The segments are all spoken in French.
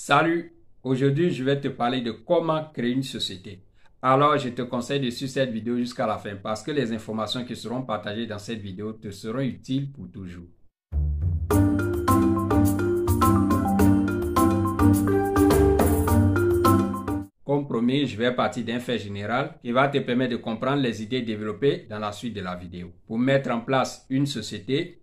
Salut, aujourd'hui je vais te parler de comment créer une société. Alors je te conseille de suivre cette vidéo jusqu'à la fin parce que les informations qui seront partagées dans cette vidéo te seront utiles pour toujours. Comme promis, je vais partir d'un fait général qui va te permettre de comprendre les idées développées dans la suite de la vidéo. Pour mettre en place une société,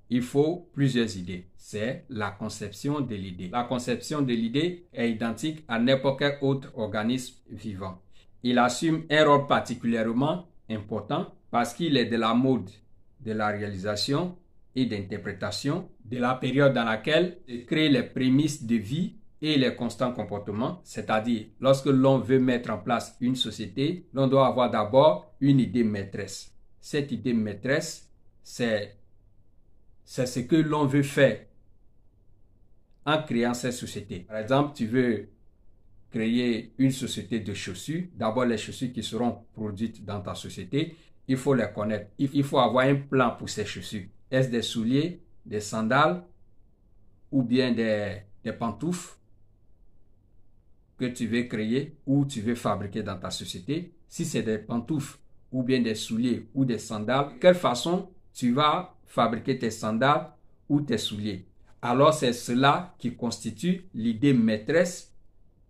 il faut plusieurs idées. C'est la conception de l'idée. La conception de l'idée est identique à n'importe quel autre organisme vivant. Il assume un rôle particulièrement important parce qu'il est de la mode de la réalisation et d'interprétation de la période dans laquelle se créent les prémices de vie et les constants comportements, c'est-à-dire lorsque l'on veut mettre en place une société, l'on doit avoir d'abord une idée maîtresse. Cette idée maîtresse, c'est ce que l'on veut faire en créant cette société. Par exemple, tu veux créer une société de chaussures. D'abord, les chaussures qui seront produites dans ta société, il faut les connaître. Il faut avoir un plan pour ces chaussures. Est-ce des souliers, des sandales ou bien des pantoufles que tu veux créer ou tu veux fabriquer dans ta société? Si c'est des pantoufles ou bien des souliers ou des sandales, de quelle façon tu vas fabriquer tes sandales ou tes souliers? Alors c'est cela qui constitue l'idée maîtresse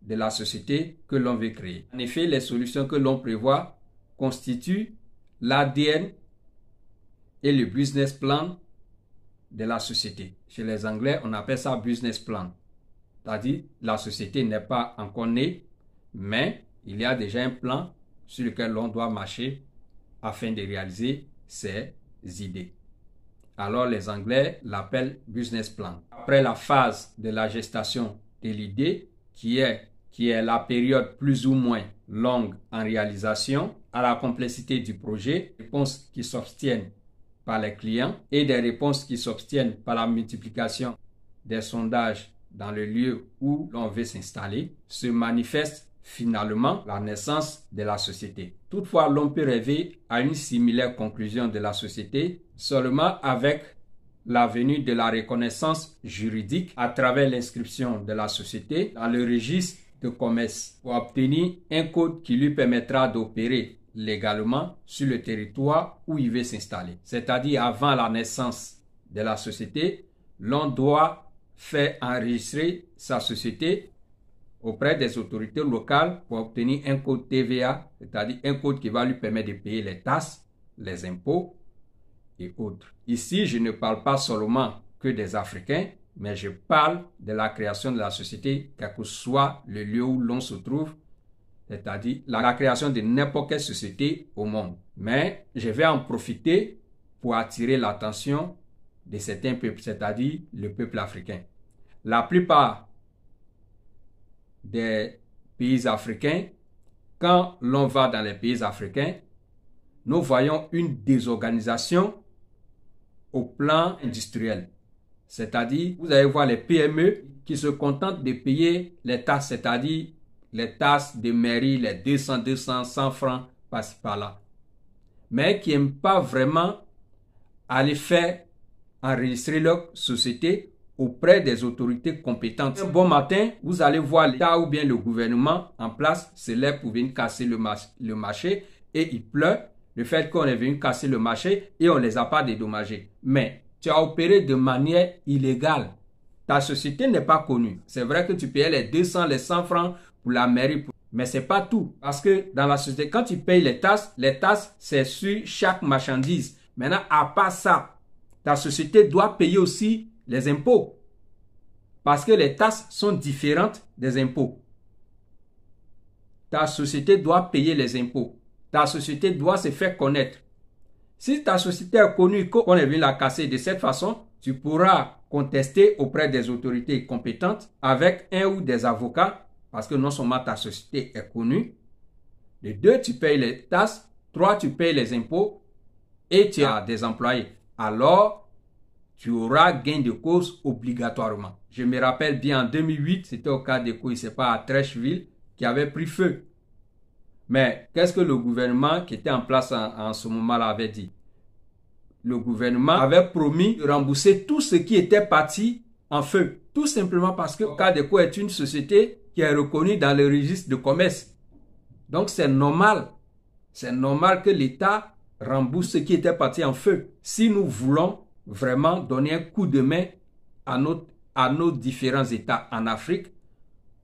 de la société que l'on veut créer. En effet, les solutions que l'on prévoit constituent l'ADN et le business plan de la société. Chez les Anglais, on appelle ça business plan. C'est-à-dire, la société n'est pas encore née, mais il y a déjà un plan sur lequel l'on doit marcher afin de réaliser ses idées. Alors, les Anglais l'appellent business plan. Après la phase de la gestation de l'idée, qui est la période plus ou moins longue en réalisation, à la complexité du projet, des réponses qui s'obtiennent par les clients et des réponses qui s'obtiennent par la multiplication des sondages dans le lieu où l'on veut s'installer, se manifeste finalement la naissance de la société. Toutefois, l'on peut rêver à une similaire conclusion de la société seulement avec la venue de la reconnaissance juridique à travers l'inscription de la société dans le registre de commerce pour obtenir un code qui lui permettra d'opérer légalement sur le territoire où il veut s'installer. C'est-à-dire avant la naissance de la société, l'on doit faire enregistrer sa société auprès des autorités locales pour obtenir un code TVA, c'est-à-dire un code qui va lui permettre de payer les taxes, les impôts et autres. Ici, je ne parle pas seulement que des Africains, mais je parle de la création de la société, quel que soit le lieu où l'on se trouve, c'est-à-dire la création de n'importe quelle société au monde. Mais je vais en profiter pour attirer l'attention de certains peuples, c'est-à-dire le peuple africain. La plupart des pays africains, quand l'on va dans les pays africains, nous voyons une désorganisation au plan industriel. C'est-à-dire, vous allez voir les PME qui se contentent de payer les taxes, c'est-à-dire les taxes de mairie, les 200, 100 francs par-ci par-là. Mais qui n'aiment pas vraiment aller faire enregistrer leur société auprès des autorités compétentes. Un bon matin, vous allez voir l'État ou bien le gouvernement en place se lève pour venir casser le marché et il pleure le fait qu'on est venu casser le marché et on ne les a pas dédommagés. Mais tu as opéré de manière illégale. Ta société n'est pas connue. C'est vrai que tu payais les 200, les 100 francs pour la mairie. Mais ce n'est pas tout. Parce que dans la société, quand tu payes les taxes, c'est sur chaque marchandise. Maintenant, à part ça, ta société doit payer aussi les impôts. Parce que les taxes sont différentes des impôts. Ta société doit payer les impôts. Ta société doit se faire connaître. Si ta société est connue, qu'on est venu la casser de cette façon, tu pourras contester auprès des autorités compétentes avec un ou des avocats, parce que non seulement ta société est connue, de deux, tu payes les taxes, trois, tu payes les impôts et tu as des employés. Alors, tu auras gain de cause obligatoirement. Je me rappelle bien en 2008, c'était au cas de couille, c'est pas à Trècheville, qui avait pris feu. Mais qu'est-ce que le gouvernement qui était en place en ce moment-là avait dit? Le gouvernement avait promis de rembourser tout ce qui était parti en feu. Tout simplement parce que Cadeco est une société qui est reconnue dans le registre de commerce. Donc c'est normal. C'est normal que l'État rembourse ce qui était parti en feu. Si nous voulons vraiment donner un coup de main à nos différents États en Afrique,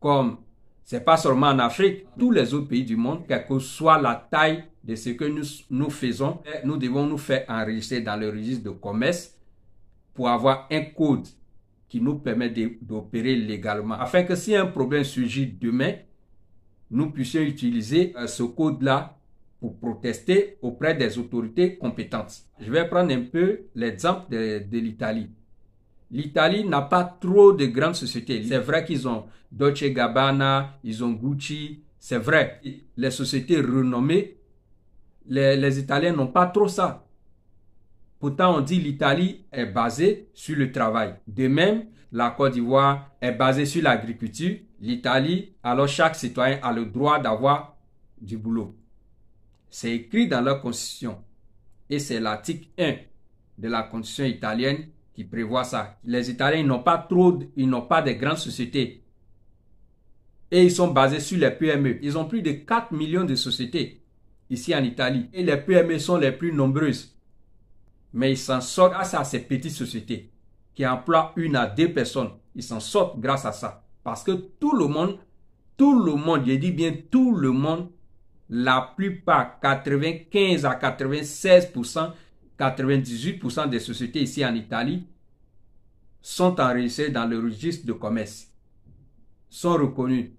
comme c'est pas seulement en Afrique, tous les autres pays du monde, quelle que soit la taille de ce que nous faisons, nous devons nous faire enregistrer dans le registre de commerce pour avoir un code qui nous permet d'opérer légalement, afin que si un problème surgit demain, nous puissions utiliser ce code-là pour protester auprès des autorités compétentes. Je vais prendre un peu l'exemple de l'Italie. L'Italie n'a pas trop de grandes sociétés. C'est vrai qu'ils ont Dolce Gabbana, ils ont Gucci, c'est vrai. Les sociétés renommées, les Italiens n'ont pas trop ça. Pourtant, on dit l'Italie est basée sur le travail. De même, la Côte d'Ivoire est basée sur l'agriculture. L'Italie, alors chaque citoyen a le droit d'avoir du boulot. C'est écrit dans leur constitution. Et c'est l'article 1 de la constitution italienne qui prévoit ça. Les Italiens, ils n'ont pas de grandes sociétés. Et ils sont basés sur les PME. Ils ont plus de 4 millions de sociétés ici en Italie. Et les PME sont les plus nombreuses. Mais ils s'en sortent grâce à ces petites sociétés qui emploient 1 à 2 personnes. Ils s'en sortent grâce à ça. Parce que tout le monde, je dis bien tout le monde, la plupart, 95 à 96%, 98% des sociétés ici en Italie sont enregistrées dans le registre de commerce, sont reconnus.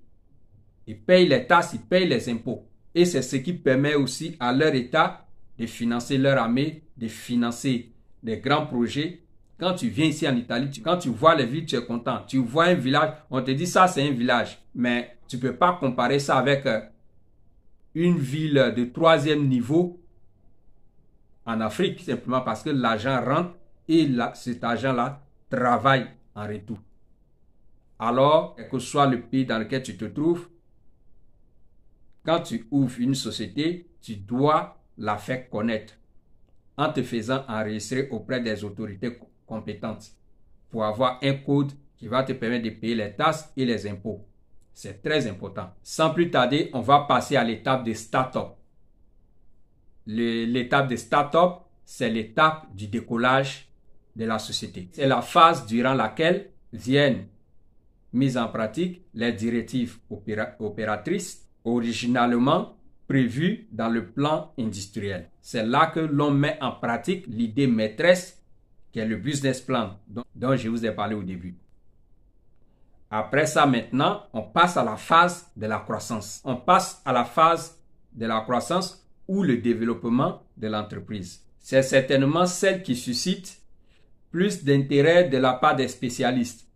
Ils payent les taxes, ils payent les impôts. Et c'est ce qui permet aussi à leur État de financer leur armée, de financer des grands projets. Quand tu viens ici en Italie, quand tu vois les villes, tu es content. Tu vois un village, on te dit ça c'est un village. Mais tu ne peux pas comparer ça avec une ville de 3e niveau en Afrique, simplement parce que l'argent rentre et cet argent-là travaille en retour. Alors, quel que soit le pays dans lequel tu te trouves, quand tu ouvres une société, tu dois la faire connaître en te faisant enregistrer auprès des autorités compétentes pour avoir un code qui va te permettre de payer les taxes et les impôts. C'est très important. Sans plus tarder, on va passer à l'étape de start-up. L'étape de start-up, c'est l'étape du décollage de la société. C'est la phase durant laquelle viennent mises en pratique les directives opératrices originalement prévues dans le plan industriel. C'est là que l'on met en pratique l'idée maîtresse qui est le business plan dont je vous ai parlé au début. Après ça, maintenant, on passe à la phase de la croissance. On passe à la phase de la croissance ou le développement de l'entreprise. C'est certainement celle qui suscite plus d'intérêt de la part des spécialistes.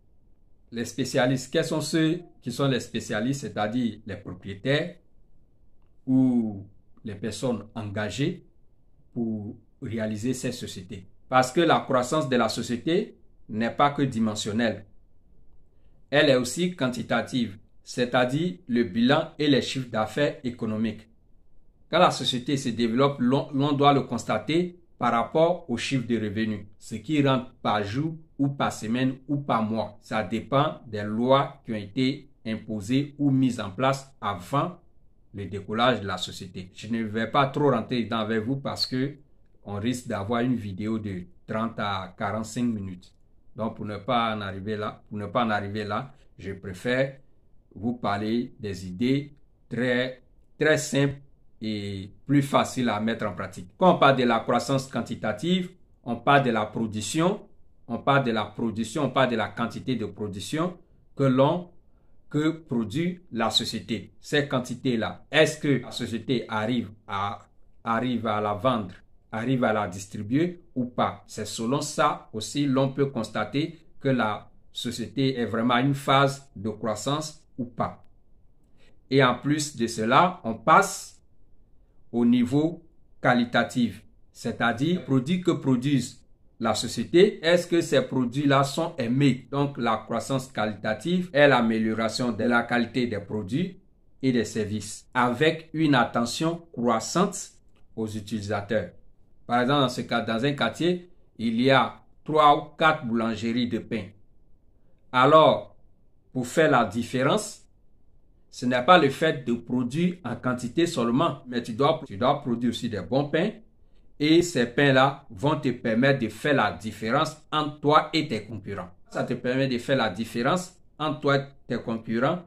Les spécialistes, quels sont ceux qui sont les spécialistes, c'est-à-dire les propriétaires ou les personnes engagées pour réaliser ces sociétés. Parce que la croissance de la société n'est pas que dimensionnelle. Elle est aussi quantitative, c'est-à-dire le bilan et les chiffres d'affaires économiques. Quand la société se développe, l'on doit le constater par rapport aux chiffres de revenus, ce qui rentre par jour ou par semaine ou par mois. Ça dépend des lois qui ont été imposées ou mises en place avant le décollage de la société. Je ne vais pas trop rentrer dedans avec vous parce que on risque d'avoir une vidéo de 30 à 45 minutes. Donc, pour ne pas en arriver là, je préfère vous parler des idées très, très simples et plus faciles à mettre en pratique. Quand on parle de la croissance quantitative, on parle de la production, on parle de la quantité de production que produit la société. Ces quantités-là, est-ce que la société arrive à la vendre, arrive à la distribuer ou pas? C'est selon ça aussi l'on peut constater que la société est vraiment à une phase de croissance ou pas. Et en plus de cela, on passe au niveau qualitatif, c'est-à-dire produits que produisent la société, est-ce que ces produits-là sont aimés? Donc la croissance qualitative est l'amélioration de la qualité des produits et des services avec une attention croissante aux utilisateurs. Par exemple, dans un quartier, il y a 3 ou 4 boulangeries de pain. Alors, pour faire la différence, ce n'est pas le fait de produire en quantité seulement, mais tu dois produire aussi des bons pains. Et ces pains-là vont te permettre de faire la différence entre toi et tes concurrents. Ça te permet de faire la différence entre toi et tes concurrents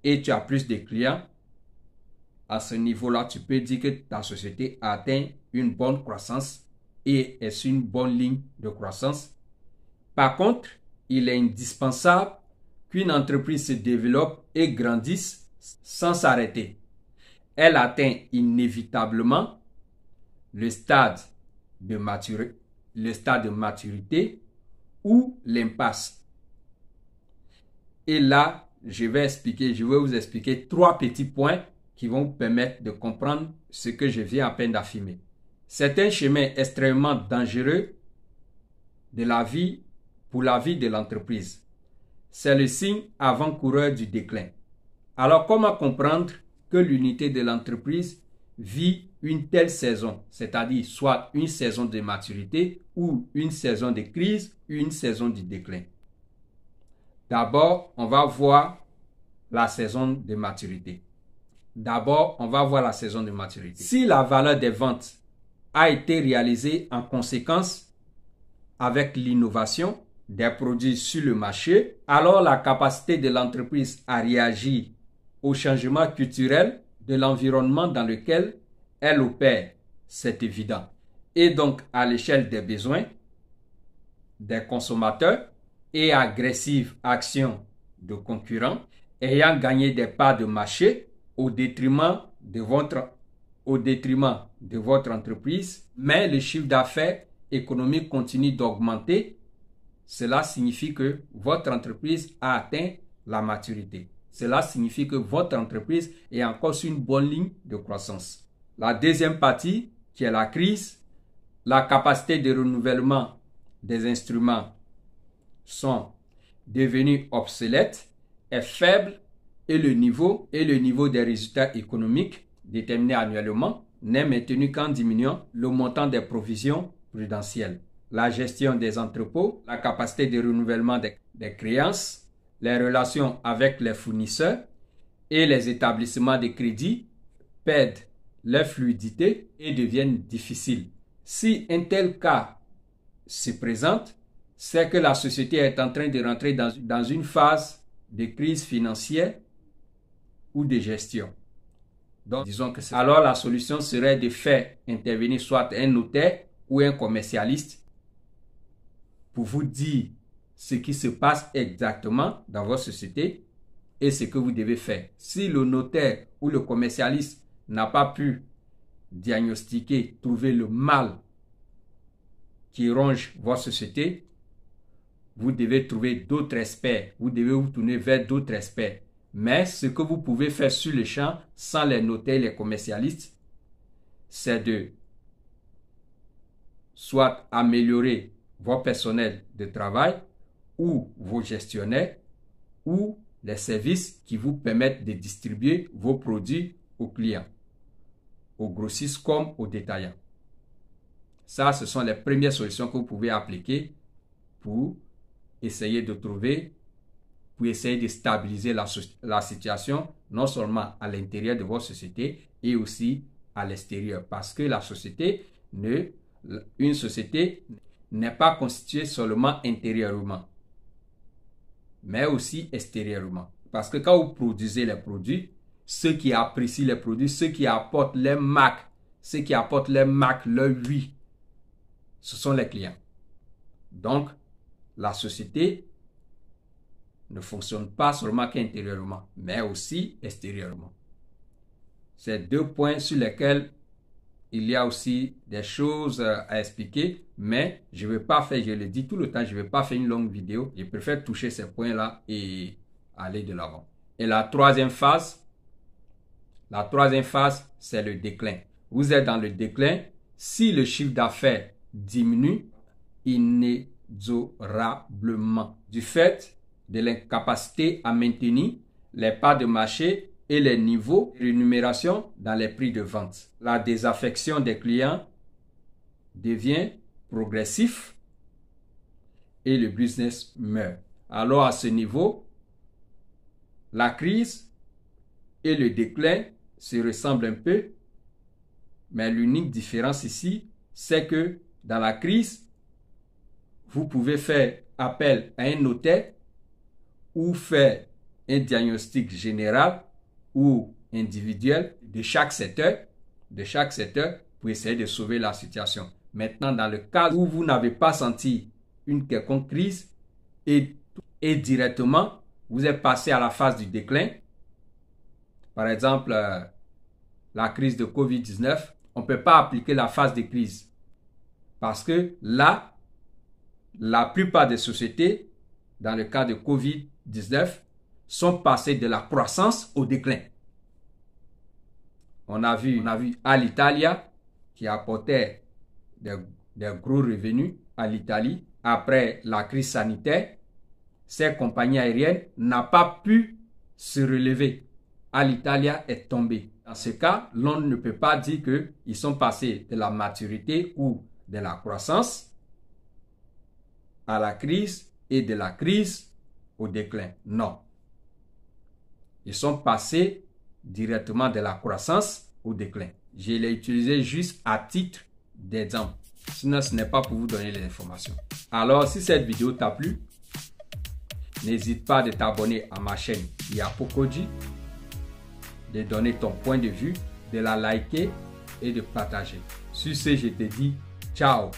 et tu as plus de clients. À ce niveau-là, tu peux dire que ta société a atteint une bonne croissance et est sur une bonne ligne de croissance. Par contre, il est indispensable qu'une entreprise se développe et grandisse sans s'arrêter. Elle atteint inévitablement le stade de maturité ou l'impasse. Et là, je vais vous expliquer 3 petits points qui vont vous permettre de comprendre ce que je viens à peine d'affirmer. C'est un chemin extrêmement dangereux pour la vie de l'entreprise. C'est le signe avant-coureur du déclin. Alors, comment comprendre que l'unité de l'entreprise vit une telle saison, c'est-à-dire soit une saison de maturité ou une saison de crise ou une saison du déclin? D'abord, on va voir la saison de maturité. Si la valeur des ventes a été réalisée en conséquence avec l'innovation des produits sur le marché, alors la capacité de l'entreprise à réagir au changement culturel de l'environnement dans lequel elle opère, c'est évident. Et donc, à l'échelle des besoins des consommateurs et agressive action de concurrents ayant gagné des parts de marché au détriment de votre entreprise, mais le chiffre d'affaires économique continue d'augmenter, cela signifie que votre entreprise a atteint la maturité. Cela signifie que votre entreprise est encore sur une bonne ligne de croissance. La deuxième partie, qui est la crise, la capacité de renouvellement des instruments sont devenus obsolètes, est faible et le niveau des résultats économiques déterminés annuellement n'est maintenu qu'en diminuant le montant des provisions prudentielles. La gestion des entrepôts, la capacité de renouvellement des créances, les relations avec les fournisseurs et les établissements de crédit perdent leur fluidité et deviennent difficiles. Si un tel cas se présente, c'est que la société est en train de rentrer dans une phase de crise financière ou de gestion. Donc, disons que alors la solution serait de faire intervenir soit un notaire ou un commercialiste pour vous dire ce qui se passe exactement dans votre société et ce que vous devez faire. Si le notaire ou le commercialiste n'a pas pu diagnostiquer, trouver le mal qui ronge votre société, vous devez trouver d'autres experts. Vous devez vous tourner vers d'autres experts. Mais ce que vous pouvez faire sur le champ, sans les notaires et les commercialistes, c'est de soit améliorer votre personnel de travail ou vos gestionnaires ou les services qui vous permettent de distribuer vos produits aux clients, aux grossistes comme aux détaillants. Ça, ce sont les premières solutions que vous pouvez appliquer pour essayer de stabiliser la situation, non seulement à l'intérieur de votre société et aussi à l'extérieur. Parce que une société n'est pas constituée seulement intérieurement, mais aussi extérieurement. Parce que quand vous produisez les produits, ceux qui apprécient les produits, ceux qui apportent les marques, leur vie, ce sont les clients. Donc, la société ne fonctionne pas seulement qu'intérieurement, mais aussi extérieurement. C'est 2 points sur lesquels il y a aussi des choses à expliquer, mais je le dis tout le temps, je ne vais pas faire une longue vidéo. Je préfère toucher ces points-là et aller de l'avant. Et la troisième phase, c'est le déclin. Vous êtes dans le déclin. Si le chiffre d'affaires diminue inexorablement du fait de l'incapacité à maintenir les parts de marché et les niveaux de rémunération dans les prix de vente. La désaffection des clients devient progressif et le business meurt. Alors à ce niveau, la crise et le déclin se ressemblent un peu, mais l'unique différence ici, c'est que dans la crise, vous pouvez faire appel à un notaire ou faire un diagnostic général ou individuel de chaque secteur pour essayer de sauver la situation. Maintenant, dans le cas où vous n'avez pas senti une quelconque crise et directement, vous êtes passé à la phase du déclin, par exemple, la crise de COVID-19, on ne peut pas appliquer la phase de crise parce que là, la plupart des sociétés, dans le cas de COVID-19, sont passées de la croissance au déclin. On a vu Alitalia qui apportait des gros revenus à l'Italie. Après la crise sanitaire, ces compagnies aériennes n'ont pas pu se relever. Alitalia est tombé. Dans ce cas, l'on ne peut pas dire qu'ils sont passés de la maturité ou de la croissance à la crise et de la crise au déclin. Non. Ils sont passés directement de la croissance au déclin. Je l'ai utilisé juste à titre d'exemple. Sinon, ce n'est pas pour vous donner les informations. Alors, si cette vidéo t'a plu, n'hésite pas de t'abonner à ma chaîne Yapokoji, de donner ton point de vue, de la liker et de partager. Sur ce, je te dis ciao.